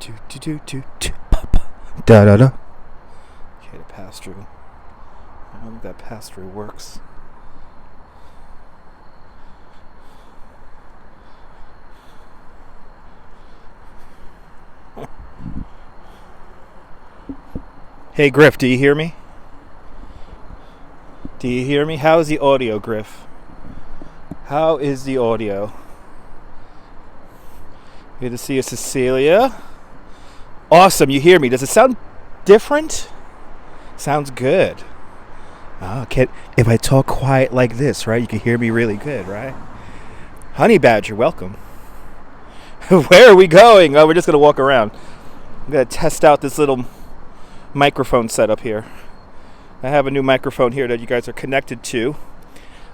Da da da. Okay, the pass through. I don't think that pass through works. Hey Griff, do you hear me? Do you hear me? How is the audio, Griff? How is the audio? Good to see you, Cecilia. Awesome, you hear me. Does it sound different? Sounds good. Oh, if I talk quiet like this, right, you can hear me really good, right? Honey Badger, welcome. Where are we going? Oh, we're just going to walk around. I'm going to test out this little microphone setup here. I have a new microphone here that you guys are connected to.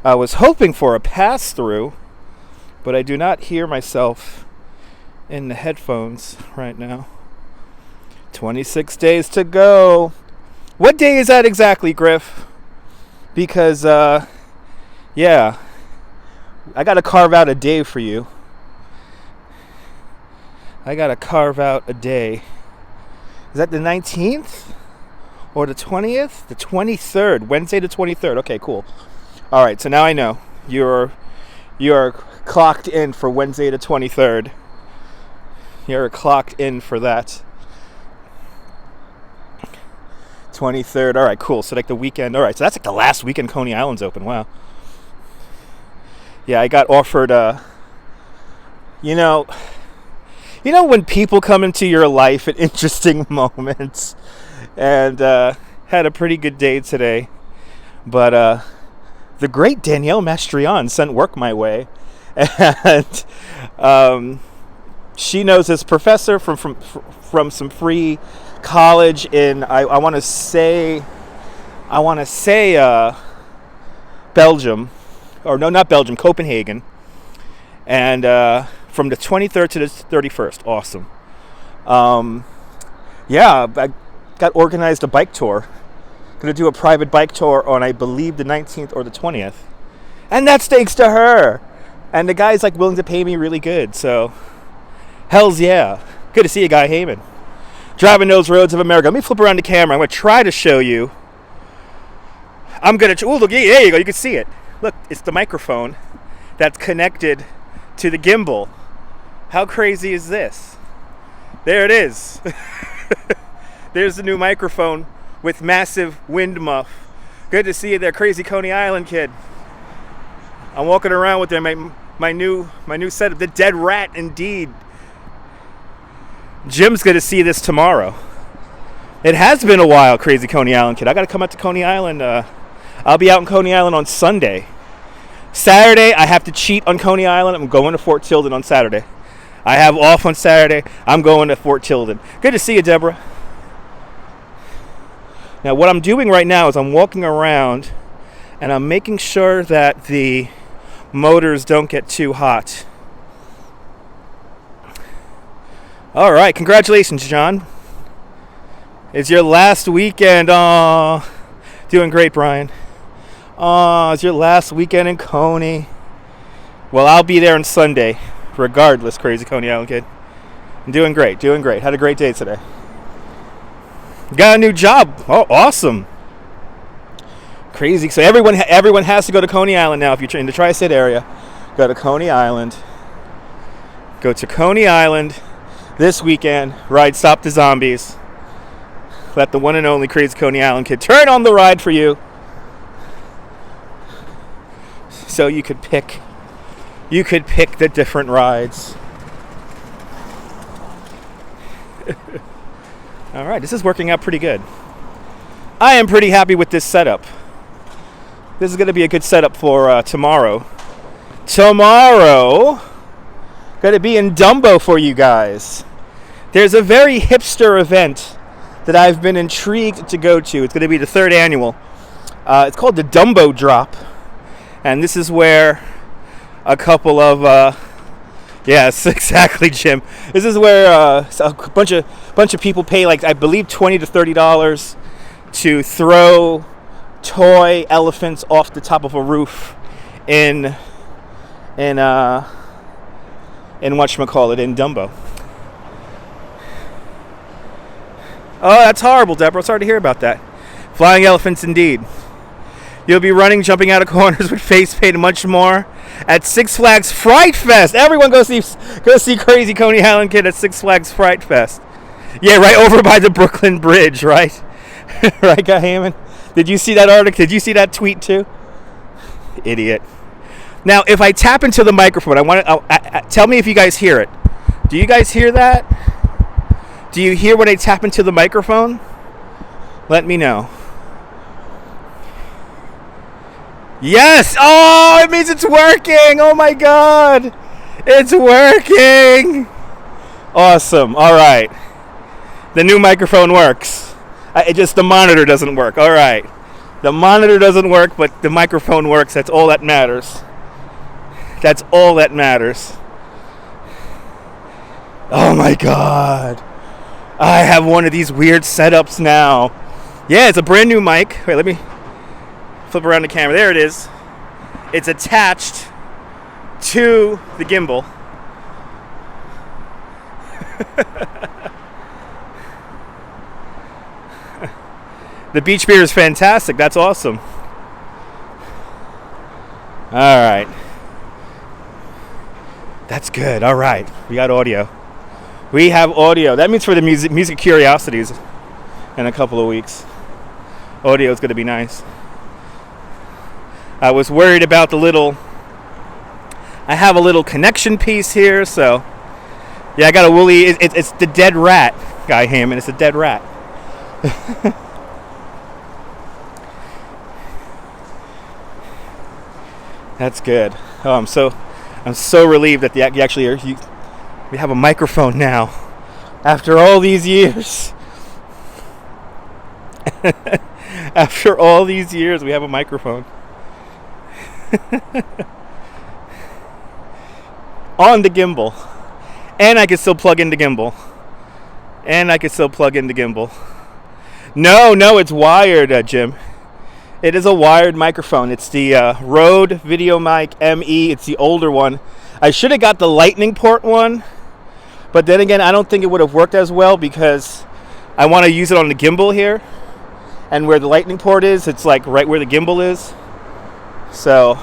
I was hoping for a pass-through, but I do not hear myself in the headphones right now. 26 days to go. What day is that exactly, Griff? Because, yeah, I got to carve out a day for you. I got to carve out a day. Is that the 19th or the 20th? The 23rd, Wednesday the 23rd. Okay, cool. All right, so now I know you're clocked in for Wednesday the 23rd. You're clocked in for that. 23rd. All right, cool. So like the weekend. All right, so that's like the last weekend Coney Island's open. Wow. Yeah, I got offered. You know when people come into your life at interesting moments, and had a pretty good day today, but the great Danielle Mastrian sent work my way, and she knows this professor from some free college in I want to say Belgium, or no, not Belgium, Copenhagen, and from the 23rd to the 31st. Awesome. Yeah, I got organized a bike tour. Gonna do a private bike tour on, I believe, the 19th or the 20th, and that's thanks to her. And the guy's like willing to pay me really good, so hells yeah. Good to see you, Guy Heyman. Driving those roads of America. Let me flip around the camera. I'm gonna try to show you. Oh, look, there you go. You can see it. Look, it's the microphone that's connected to the gimbal. How crazy is this? There it is. There's the new microphone with massive wind muff. Good to see you there, crazy Coney Island kid. I'm walking around with my new setup, the dead rat indeed. Jim's gonna see this tomorrow. It has been a while, crazy Coney Island kid. I gotta come out to Coney Island. I'll be out in Coney Island on Sunday. Saturday, I have to cheat on Coney Island. I'm going to Fort Tilden on Saturday. I have off on Saturday. I'm going to Fort Tilden. Good to see you, Deborah. Now, what I'm doing right now is I'm walking around and I'm making sure that the motors don't get too hot. All right, congratulations, John. It's your last weekend. Doing great, Brian. It's your last weekend in Coney. Well, I'll be there on Sunday, regardless, crazy Coney Island kid. I'm doing great. Had a great day today. Got a new job. Oh, awesome. Crazy. So everyone has to go to Coney Island now. If you're in the Tri-State area, go to Coney Island. Go to Coney Island this weekend. Ride Stop the Zombies. Let the one and only crazy Coney Island kid turn on the ride for you. So you could pick the different rides. All right, this is working out pretty good. I am pretty happy with this setup. This is going to be a good setup for tomorrow. Tomorrow, going to be in Dumbo for you guys. There's a very hipster event that I've been intrigued to go to. It's going to be the 3rd annual. It's called the Dumbo Drop. And this is where a couple of yes, exactly, Jim. This is where a bunch of people pay, like, I believe $20 to $30 to throw toy elephants off the top of a roof in whatchamacallit, in Dumbo. Oh, that's horrible, Deborah. Sorry to hear about that. Flying elephants indeed. You'll be running, jumping out of corners with face paint and much more at Six Flags Fright Fest. Everyone go see Crazy Coney Island Kid at Six Flags Fright Fest. Yeah, right over by the Brooklyn Bridge, right? Right, Guy Hammond? Did you see that article? Did you see that tweet too? Idiot. Now, if I tap into the microphone, tell me if you guys hear it. Do you guys hear that? Do you hear when I tap into the microphone? Let me know. Yes! Oh, it means it's working! Oh my god! It's working! Awesome. All right. The new microphone works. The monitor doesn't work. All right. The monitor doesn't work, but the microphone works. That's all that matters. That's all that matters. Oh my god. I have one of these weird setups now. Yeah, it's a brand new mic. Wait, let me flip around the camera. There it is. It's attached to the gimbal. The beach beer is fantastic. That's awesome. All right. That's good. All right. We got audio. We have audio. That means for the music curiosities in a couple of weeks. Audio is going to be nice. I was worried about I have a little connection piece here, so yeah, I got a woolly. It's the dead rat, Guy Hammond. It's a dead rat. That's good. Oh, I'm so relieved that we have a microphone now after all these years. After all these years, we have a microphone. On the gimbal. And I can still plug into gimbal. No, it's wired, Jim. It is a wired microphone. It's the Rode VideoMic ME. It's the older one. I should have got the lightning port one, but then again, I don't think it would have worked as well because I want to use it on the gimbal here. And where the lightning port is, it's like right where the gimbal is. So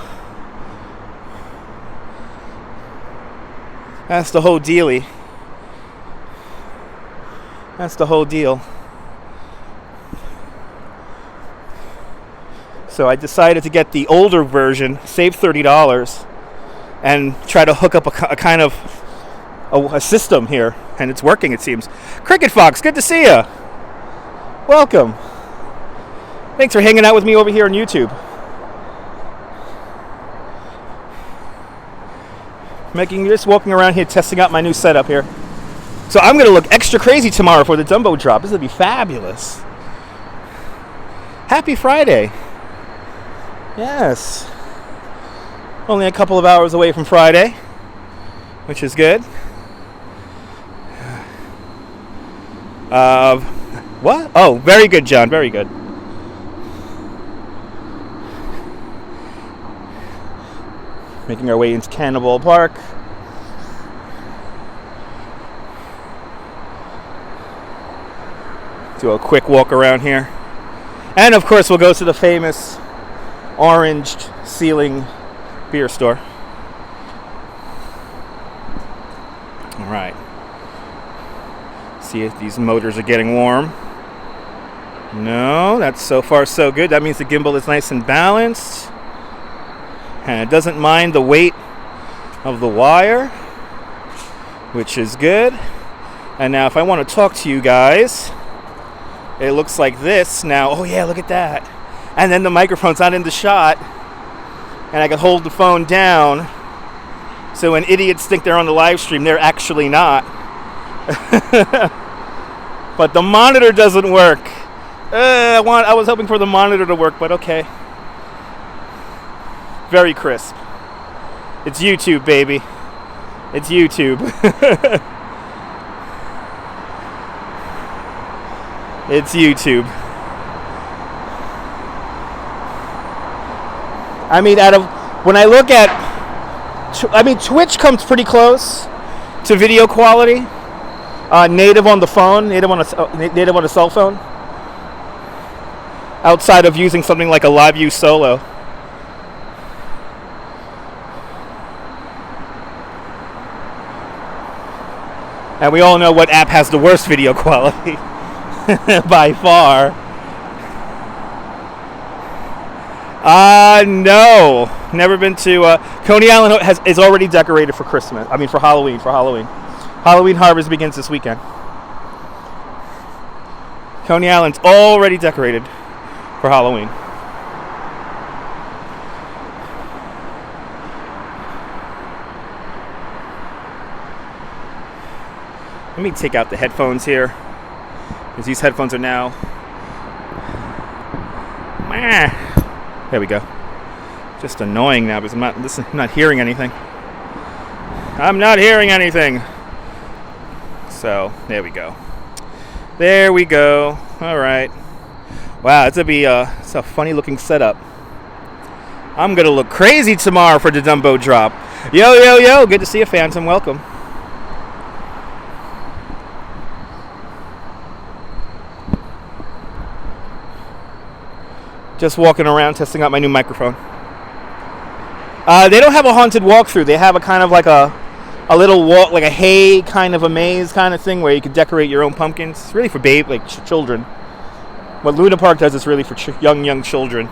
that's the whole dealie. That's the whole deal. So I decided to get the older version, save $30, and try to hook up a kind of a system here. And it's working, it seems. Cricket Fox, good to see you. Welcome. Thanks for hanging out with me over here on YouTube. Just walking around here, testing out my new setup here. So I'm going to look extra crazy tomorrow for the Dumbo drop. This will be fabulous. Happy Friday. Yes. Only a couple of hours away from Friday, which is good. What? Oh, very good, John. Very good. Making our way into Cannonball Park. Do a quick walk around here. And of course we'll go to the famous oranged ceiling beer store. Alright. See if these motors are getting warm. No, that's so far so good. That means the gimbal is nice and balanced. And it doesn't mind the weight of the wire, which is good. And now if I want to talk to you guys, it looks like this now. Oh yeah, look at that. And then the microphone's not in the shot, and I can hold the phone down, so when idiots think they're on the live stream, they're actually not. But the monitor doesn't work. I was hoping for the monitor to work, but okay. Very crisp. It's YouTube, baby. It's YouTube. It's YouTube. I mean, when I look at, Twitch comes pretty close to video quality, native on the phone, native on a cell phone, outside of using something like a Live View Solo. And we all know what app has the worst video quality by far. No, never been to. Coney Island is already decorated for Christmas. I mean, for Halloween. Halloween harvest begins this weekend. Coney Island's already decorated for Halloween. Let me take out the headphones here, because these headphones are now. There we go. Just annoying now because I'm not hearing anything. I'm not hearing anything. So there we go. There we go. All right. Wow, it's a funny looking setup. I'm gonna look crazy tomorrow for the Dumbo drop. Yo. Good to see you, Phantom. Welcome. Just walking around testing out my new microphone. They don't have a haunted walkthrough. They have a kind of like a little walk, like a hay kind of a maze kind of thing where you can decorate your own pumpkins. It's really for children. What Luna Park does is really for young children.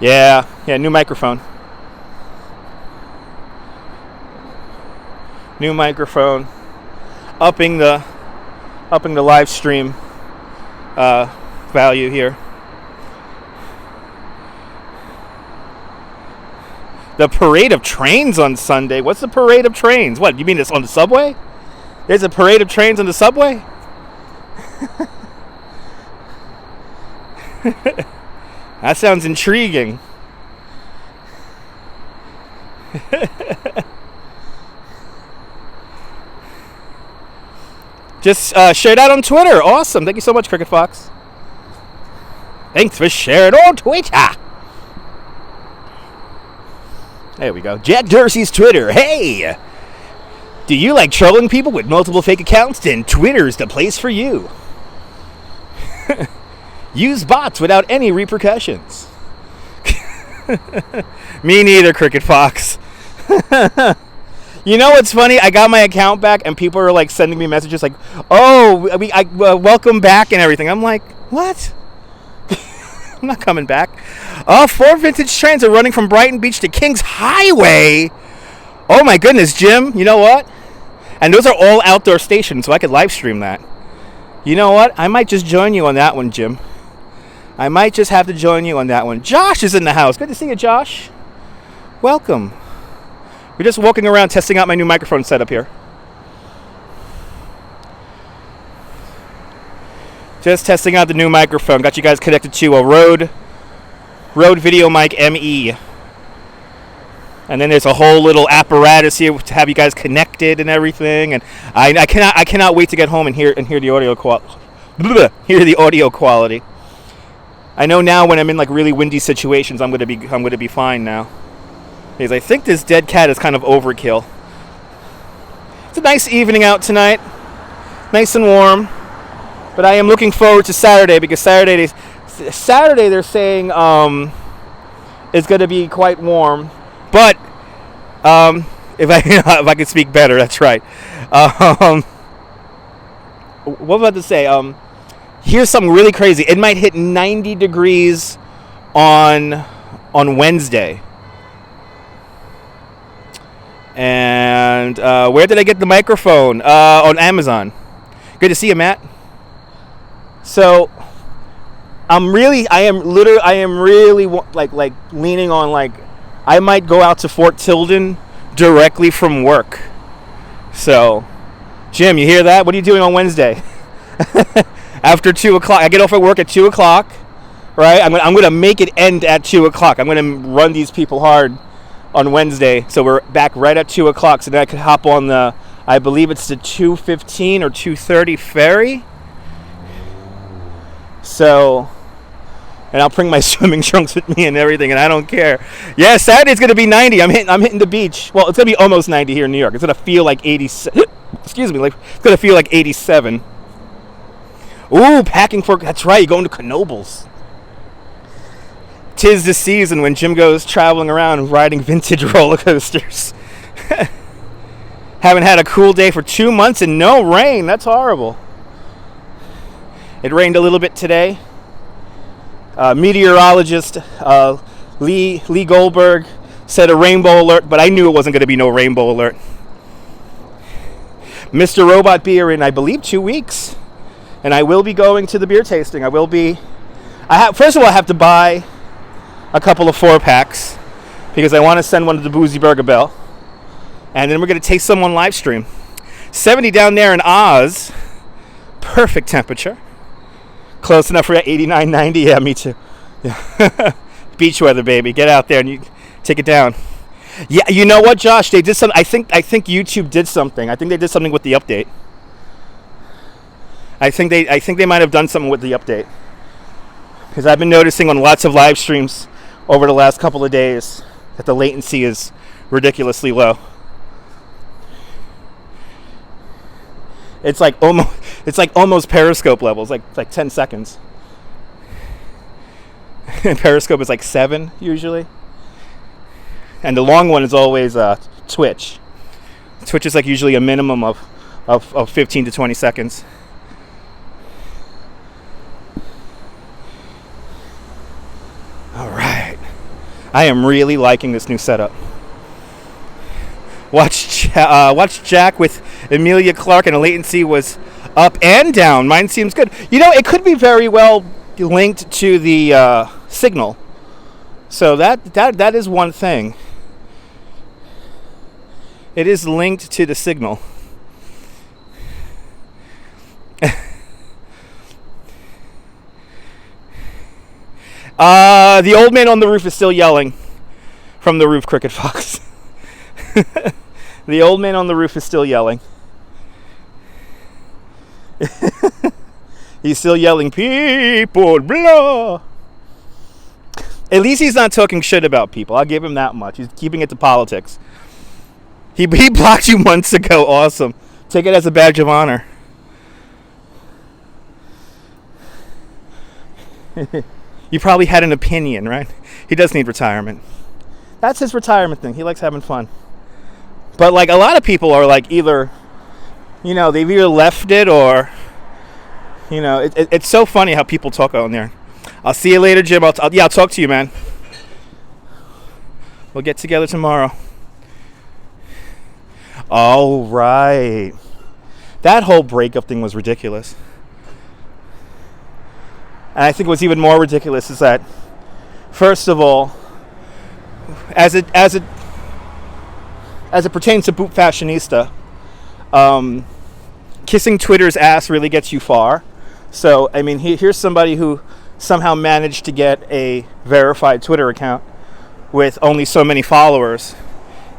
Yeah, new microphone. New microphone. Upping the live stream value here. The parade of trains on Sunday. What's the parade of trains? What, you mean it's on the subway? There's a parade of trains on the subway? That sounds intriguing. Just shared out on Twitter. Awesome. Thank you so much, Cricket Fox. Thanks for sharing on Twitter. There we go. Jack Dorsey's Twitter. Hey! Do you like trolling people with multiple fake accounts? Then Twitter's the place for you. Use bots without any repercussions. Me neither, Cricket Fox. You know what's funny? I got my account back and people are like sending me messages like, "Oh, welcome back" and everything. I'm like, what? I'm not coming back. 4 vintage trains are running from Brighton Beach to Kings Highway. Oh my goodness, Jim. You know what? And those are all outdoor stations, so I could live stream that. You know what? I might just join you on that one, Jim. I might just have to join you on that one. Josh is in the house. Good to see you, Josh. Welcome. We're just walking around testing out my new microphone setup here. Just testing out the new microphone. Got you guys connected to a Rode Video Mic ME. And then there's a whole little apparatus here to have you guys connected and everything. And I cannot wait to get home and hear the audio quality. I know now when I'm in like really windy situations, I'm gonna be fine now. Because I think this dead cat is kind of overkill. It's a nice evening out tonight. Nice and warm. But I am looking forward to Saturday because Saturday they're saying is going to be quite warm. But if I could speak better, that's right. What was I about to say? Here's something really crazy. It might hit 90 degrees on Wednesday. And where did I get the microphone? On Amazon. Good to see you, Matt. So I am really like leaning on like I might go out to Fort Tilden directly from work. So, Jim, you hear that? What are you doing on Wednesday? After 2 o'clock, I get off at work at 2 o'clock. Right? I'm gonna make it end at 2 o'clock. I'm gonna run these people hard on Wednesday, so we're back right at 2 o'clock. So then I could hop on the, I believe it's the 2:15 or 2:30 ferry. So, and I'll bring my swimming trunks with me and everything, and I don't care. Yeah, Saturday's gonna be 90. I'm hitting the beach. Well, it's gonna be almost 90 here in New York. It's gonna feel like 87. Excuse me, like it's gonna feel like 87. Ooh, packing for. That's right. You're going to Knoebels. 'Tis the season when Jim goes traveling around riding vintage roller coasters. Haven't had a cool day for 2 months and no rain. That's horrible. It rained a little bit today. Meteorologist Lee Goldberg said a rainbow alert, but I knew it wasn't going to be no rainbow alert. Mr. Robot beer in, I believe, 2 weeks, and I will be going to the beer tasting. First of all, I have to buy a couple of 4-packs because I want to send one to the Boozy Burger Bell, and then we're going to taste some on live stream. 70 down there in Oz, perfect temperature. Close enough for 89, 90. Yeah, me too. Yeah. Beach weather, baby. Get out there and you take it down. Yeah, you know what, Josh? They did some. I think YouTube did something. I think they did something with the update. I think they might have done something with the update, because I've been noticing on lots of live streams over the last couple of days that the latency is ridiculously low. It's like almost Periscope levels, like 10 seconds. And Periscope is like 7 usually. And the long one is always Twitch. Twitch is like usually a minimum of 15 to 20 seconds. All right. I am really liking this new setup. Watch Jack with Emilia Clarke, and the latency was up and down. Mine seems good. You know, it could be very well linked to the signal. So that is one thing. It is linked to the signal. The old man on the roof is still yelling from the roof, Cricket Fox. The old man on the roof is still yelling. He's still yelling, people, blah. At least he's not talking shit about people. I'll give him that much. He's keeping it to politics. He blocked you months ago. Awesome. Take it as a badge of honor. You probably had an opinion, right? He does need retirement. That's his retirement thing. He likes having fun. But like a lot of people are like either, you know, they've either left it or, you know, it's so funny how people talk on there. I'll see you later, Jim. I'll talk to you, man. We'll get together tomorrow. Oh, right. That whole breakup thing was ridiculous. And I think what's even more ridiculous is that, first of all, as it pertains to Boot Fashionista, kissing Twitter's ass really gets you far. So, I mean, here's somebody who somehow managed to get a verified Twitter account with only so many followers,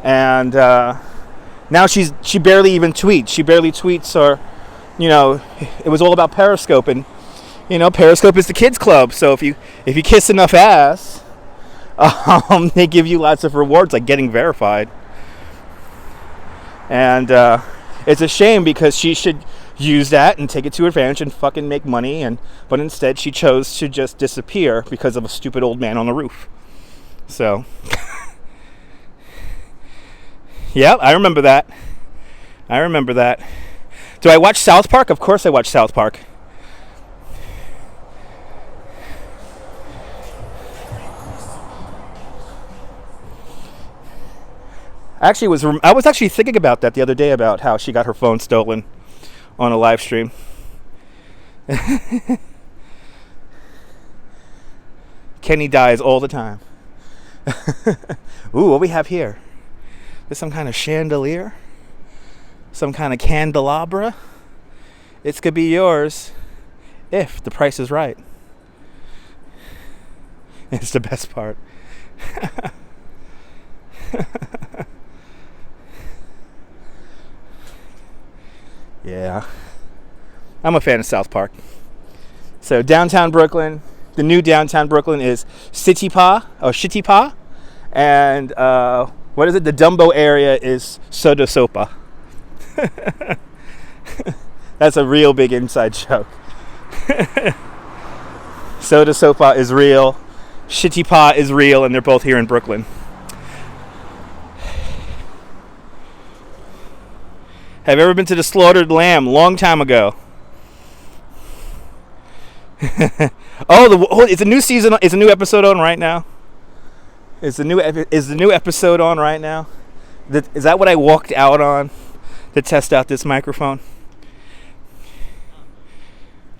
and now she barely even tweets. She barely tweets, or, you know, it was all about Periscope, and you know, Periscope is the kids club. So if you kiss enough ass, they give you lots of rewards, like getting verified. And it's a shame, because she should use that and take it to her advantage and fucking make money. But instead, she chose to just disappear because of a stupid old man on the roof. So, yeah, I remember that. Do I watch South Park? Of course I watch South Park. I was actually thinking about that the other day, about how she got her phone stolen on a live stream. Kenny dies all the time. Ooh, what we have here? There's some kind of chandelier? Some kind of candelabra? It could be yours if the price is right. It's the best part. Yeah, I'm a fan of South Park. So downtown Brooklyn, the new downtown Brooklyn is City Pa or Shitty Pa, and what is it? The Dumbo area is Soda Sopa. That's a real big inside joke. Soda Sopa is real, Shitty Pa is real, and they're both here in Brooklyn. Have you ever been to the Slaughtered Lamb? Long time ago. It's a new season. It's a new episode on right now. Is the new episode on right now? Is that what I walked out on to test out this microphone?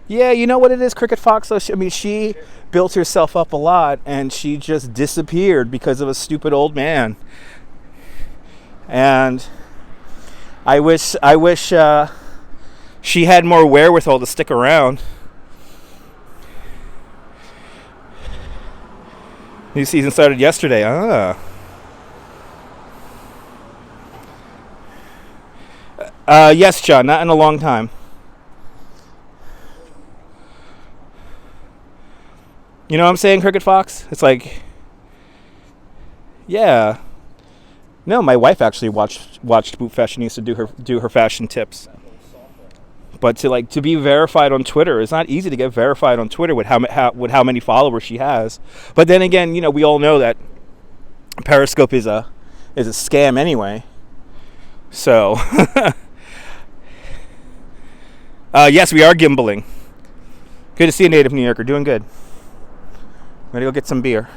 Yeah, you know what it is, Cricket Fox. She built herself up a lot, and she just disappeared because of a stupid old man. And I wish she had more wherewithal to stick around. New season started yesterday. Yes, John. Not in a long time. You know what I'm saying, Cricket Fox? It's like, yeah. No, my wife actually watched Boot Fashionista do her fashion tips. But to be verified on Twitter, it's not easy to get verified on Twitter with how many followers she has. But then again, we all know that Periscope is a scam anyway. So yes, we are gimbaling. Good to see a native New Yorker. Doing good. I'm gonna go get some beer.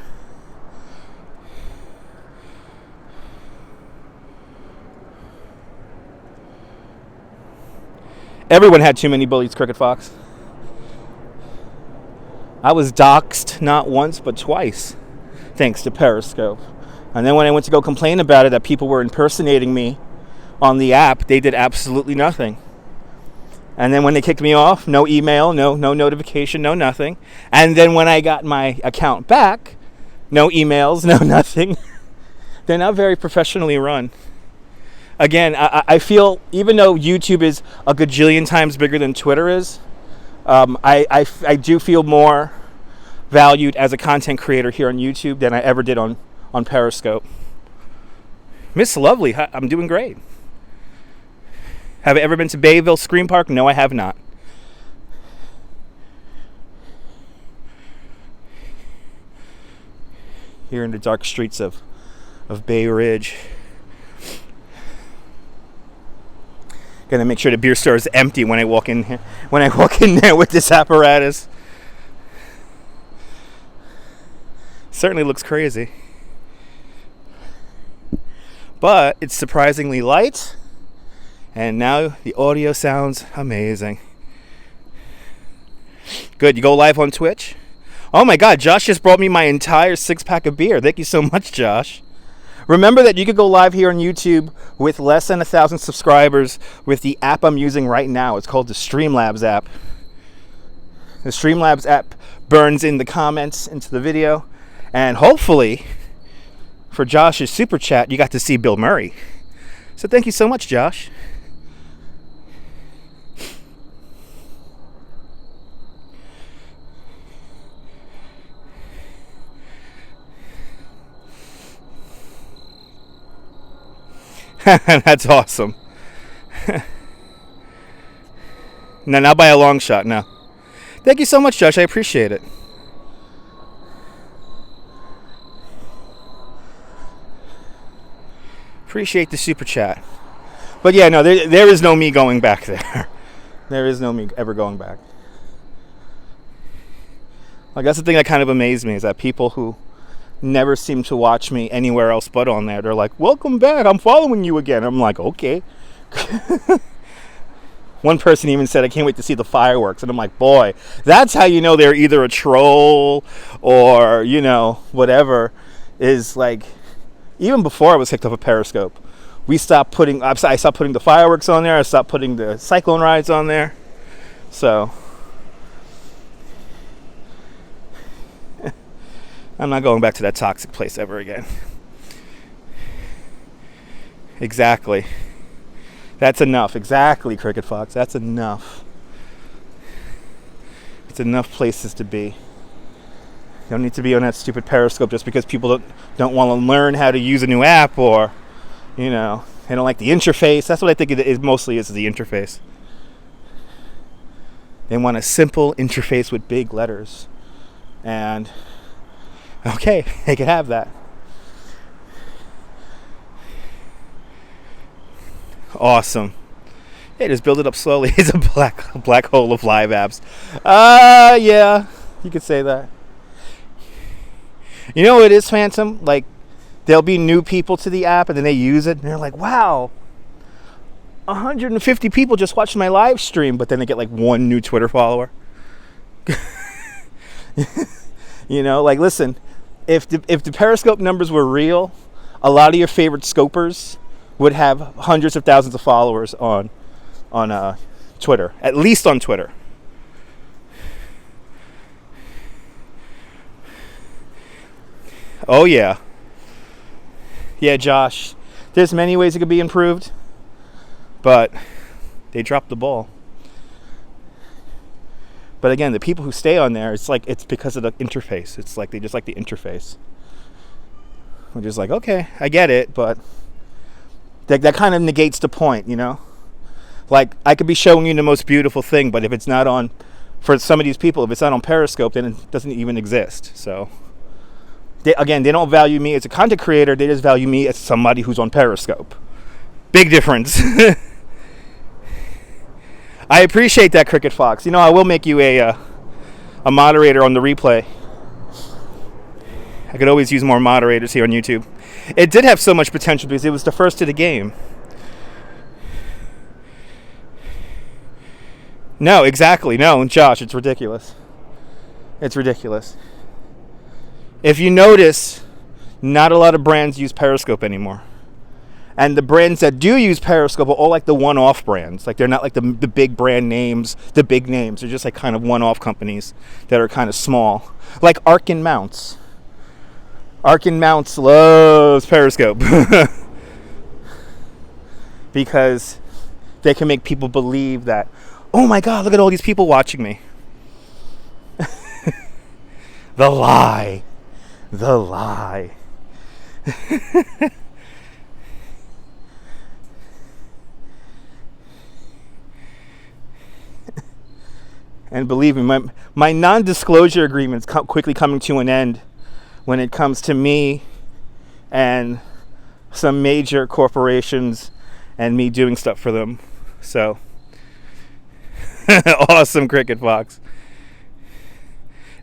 Everyone had too many bullies, Cricket Fox. I was doxxed not once but twice, thanks to Periscope. And then when I went to go complain about it, that people were impersonating me on the app, they did absolutely nothing. And then when they kicked me off, no email, no notification, no nothing. And then when I got my account back, no emails, no nothing. They're not very professionally run. Again, I feel, even though YouTube is a gajillion times bigger than Twitter is, I do feel more valued as a content creator here on YouTube than I ever did on Periscope. Miss Lovely, I'm doing great. Have I ever been to Bayville Scream Park? No, I have not. Here in the dark streets of Bay Ridge. Gonna make sure the beer store is empty when I walk in here. When I walk in there with this apparatus. Certainly looks crazy. But it's surprisingly light. And now the audio sounds amazing. Good, you go live on Twitch? Oh my God, Josh just brought me my entire 6-pack of beer. Thank you so much, Josh. Remember that you could go live here on YouTube with less than 1,000 subscribers with the app I'm using right now. It's called the Streamlabs app. The Streamlabs app burns in the comments into the video. And hopefully, for Josh's super chat, you got to see Bill Murray. So thank you so much, Josh. That's awesome. No, not by a long shot, no. Thank you so much, Josh. I appreciate it. Appreciate the super chat. But yeah, no, there is no me going back there. There is no me ever going back. Like, that's the thing that kind of amazed me, is that people who never seem to watch me anywhere else but on there, they're like, welcome back, I'm following you again. I'm like, okay. One person even said, I can't wait to see the fireworks. And I'm like, boy, that's how you know they're either a troll or, whatever. Is like, even before I was hooked up a Periscope, I stopped putting the fireworks on there. I stopped putting the cyclone rides on there. So I'm not going back to that toxic place ever again. Exactly. That's enough. Exactly, Cricket Fox. That's enough. It's enough places to be. You don't need to be on that stupid Periscope just because people don't want to learn how to use a new app, or, you know, they don't like the interface. That's what I think it mostly is the interface. They want a simple interface with big letters. And, okay, they can have that. Awesome. Hey, just build it up slowly. It's a black hole of live apps. Yeah, you could say that. You know what it is, Phantom? Like, there'll be new people to the app, and then they use it, and they're like, wow, 150 people just watched my live stream, but then they get like one new Twitter follower. You know, like, listen, if the Periscope numbers were real, a lot of your favorite scopers would have hundreds of thousands of followers on Twitter, at least on Twitter. Oh yeah, Josh. There's many ways it could be improved, but they dropped the ball. But again, the people who stay on there, it's because of the interface. It's like they just like the interface. We're just like, okay, I get it, but that kind of negates the point, you know? Like, I could be showing you the most beautiful thing, but if it's not on, for some of these people, if it's not on Periscope, then it doesn't even exist. So, they don't value me as a content creator. They just value me as somebody who's on Periscope. Big difference. I appreciate that, Cricket Fox. You know, I will make you a moderator on the replay. I could always use more moderators here on YouTube. It did have so much potential because it was the first of the game. No, exactly. No, Josh, it's ridiculous. It's ridiculous. If you notice, not a lot of brands use Periscope anymore. And the brands that do use Periscope are all like the one-off brands. Like, they're not like the big brand names, the big names. They're just like kind of one-off companies that are kind of small. Like Arkin Mounts. Arkin Mounts loves Periscope. Because they can make people believe that, oh my God, look at all these people watching me. The lie. The lie. And believe me, my non-disclosure agreement's quickly coming to an end when it comes to me and some major corporations and me doing stuff for them. So, awesome, Cricket Fox.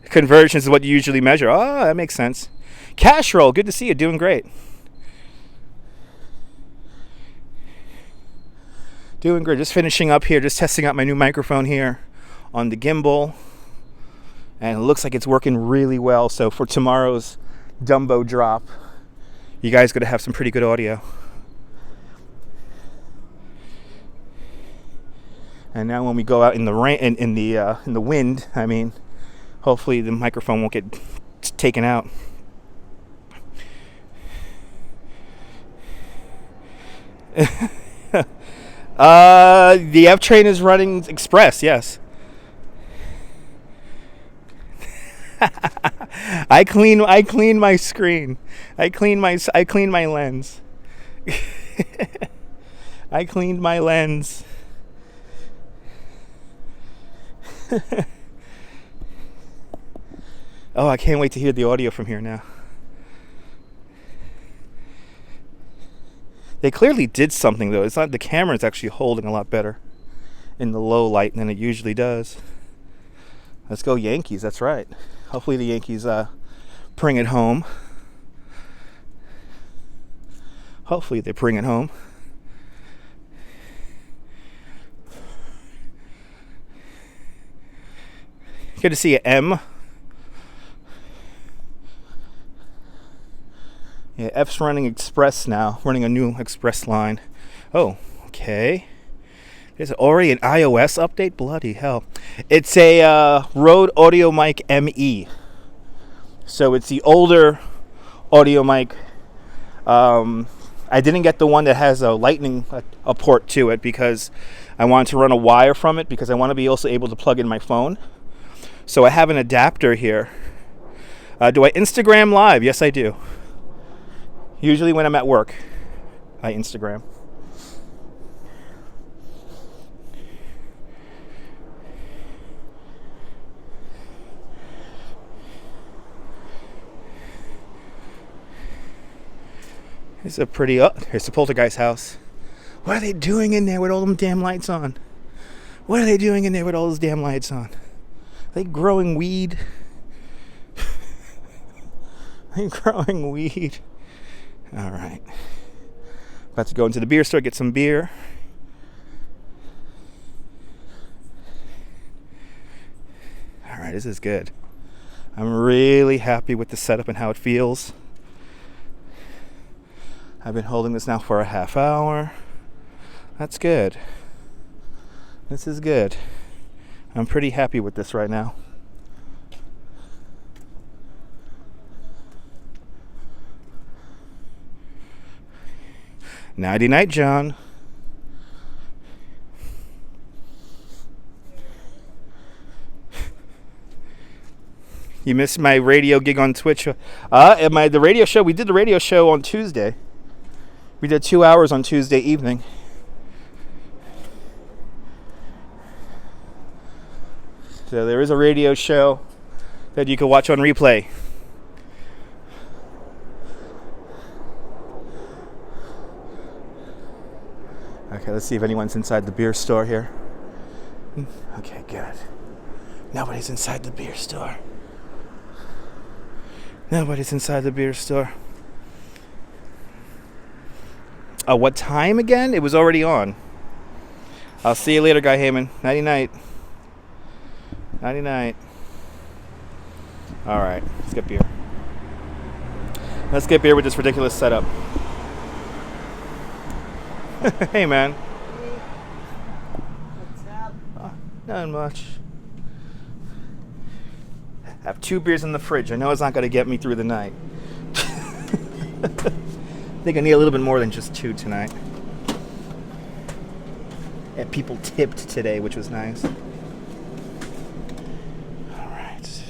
Conversions is what you usually measure. Oh, that makes sense. Cash roll, good to see you, doing great. Doing great, just finishing up here, just testing out my new microphone here on the gimbal, and it looks like it's working really well. So for tomorrow's Dumbo drop, you guys gotta have some pretty good audio. And now when we go out in the rain, in the wind, I mean, hopefully the microphone won't get taken out. The F train is running express, yes. I clean my screen. I clean my lens. I cleaned my lens. Oh, I can't wait to hear the audio from here now. They clearly did something though. It's not, the camera's actually holding a lot better in the low light than it usually does. Let's go Yankees, that's right. Hopefully the Yankees bring it home. Hopefully they bring it home. Good to see you, M. Yeah, F's running express now, running a new express line. Oh, okay. There's already an iOS update? Bloody hell. It's a Rode Audio Mic ME. So it's the older audio mic. I didn't get the one that has a lightning a port to it because I wanted to run a wire from it because I want to be also able to plug in my phone. So I have an adapter here. Do I Instagram live? Yes, I do. Usually when I'm at work, I Instagram. It's a pretty... Oh, here's the poltergeist house. What are they doing in there with all them damn lights on? What are they doing in there with all those damn lights on? Are they growing weed? They're growing weed. All right. About to go into the beer store, get some beer. All right, this is good. I'm really happy with the setup and how it feels. I've been holding this now for a half hour. That's good. This is good. I'm pretty happy with this right now. Nighty night, John. You missed my radio gig on Twitch. The radio show. We did the radio show on Tuesday. We did 2 hours on Tuesday evening. So there is a radio show that you can watch on replay. Okay, let's see if anyone's inside the beer store here. Okay, good. Nobody's inside the beer store. Nobody's inside the beer store. What time again? It was already on. I'll see you later, Guy Heyman. Nighty night. Nighty night. All right, let's get beer. Let's get beer with this ridiculous setup. Hey, man. What's up? Not much. I have 2 beers in the fridge. I know it's not going to get me through the night. I think I need a little bit more than just 2 tonight. And people tipped today, which was nice. All right.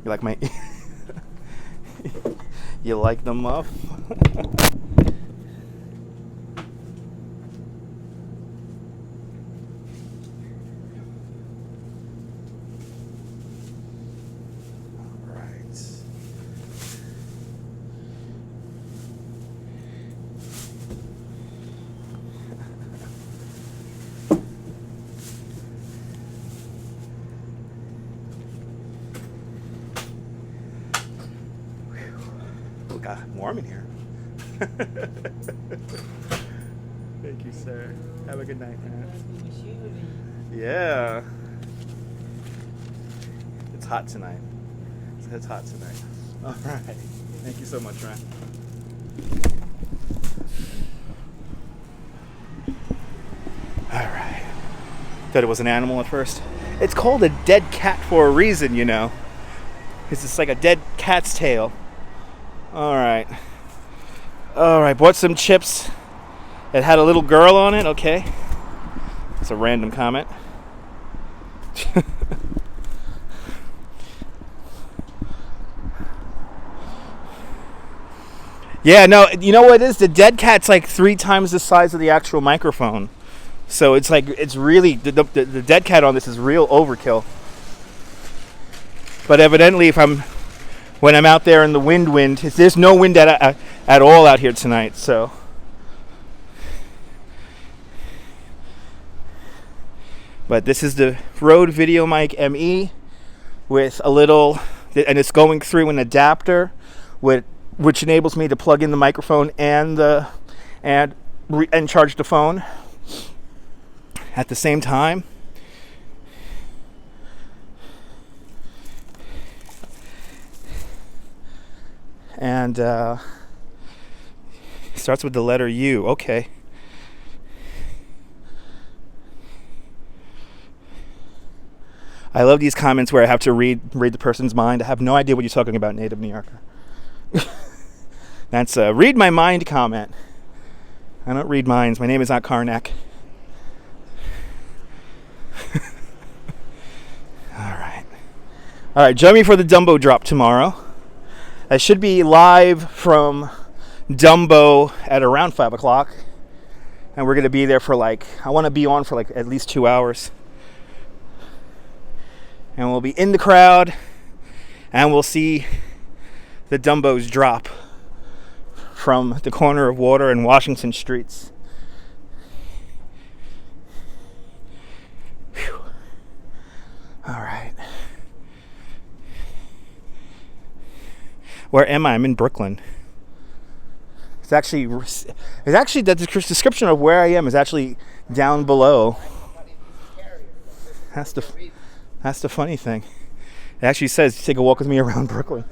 You like my... You like the muff? Warm in here. Thank you, sir. Have a good night, man. Yeah. It's hot tonight. It's hot tonight. All right. Thank you so much, man. All right. Thought it was an animal at first. It's called a dead cat for a reason, you know. It's just like a dead cat's tail. All right. Bought some chips. It had a little girl on it. Okay. It's a random comment. Yeah, no, you know what it is? The dead cat's like 3 times the size of the actual microphone. So it's like, it's really, the dead cat on this is real overkill. But evidently, when I'm out there in the wind, there's no wind at all out here tonight, so. But this is the Rode VideoMic ME with a little, and it's going through an adapter which enables me to plug in the microphone and charge the phone at the same time. And starts with the letter U. Okay. I love these comments where I have to read the person's mind. I have no idea what you're talking about, native New Yorker. That's a read my mind comment. I don't read minds. My name is not Karnak. All right, join me for the Dumbo drop tomorrow. I should be live from Dumbo at around 5 o'clock. And we're going to be there for I want to be on for at least 2 hours. And we'll be in the crowd. And we'll see the Dumbos drop from the corner of Water and Washington streets. Whew. All right. Where am I? I'm in Brooklyn. It's actually the description of where I am is actually down below. That's the funny thing. It actually says take a walk with me around Brooklyn.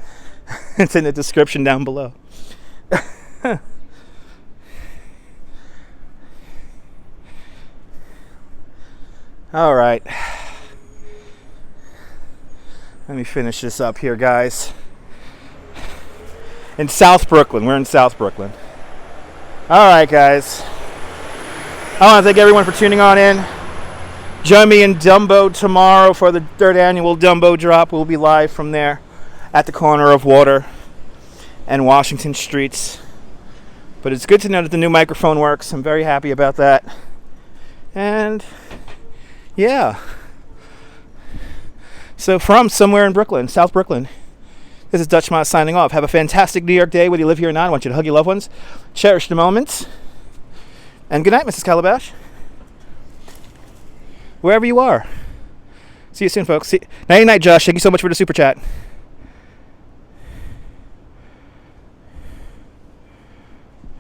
It's in the description down below. All right. Let me finish this up here, guys. In South Brooklyn. We're in South Brooklyn. All right, guys. I want to thank everyone for tuning on in. Join me in Dumbo tomorrow for the 3rd annual Dumbo drop. We'll be live from there at the corner of Water and Washington streets. But it's good to know that the new microphone works. I'm very happy about that. And yeah. So from somewhere in Brooklyn, South Brooklyn, this is Dutch Moss signing off. Have a fantastic New York day, whether you live here or not. I want you to hug your loved ones, cherish the moments, and good night, Mrs. Calabash. Wherever you are. See you soon, folks. Night, Josh. Thank you so much for the super chat.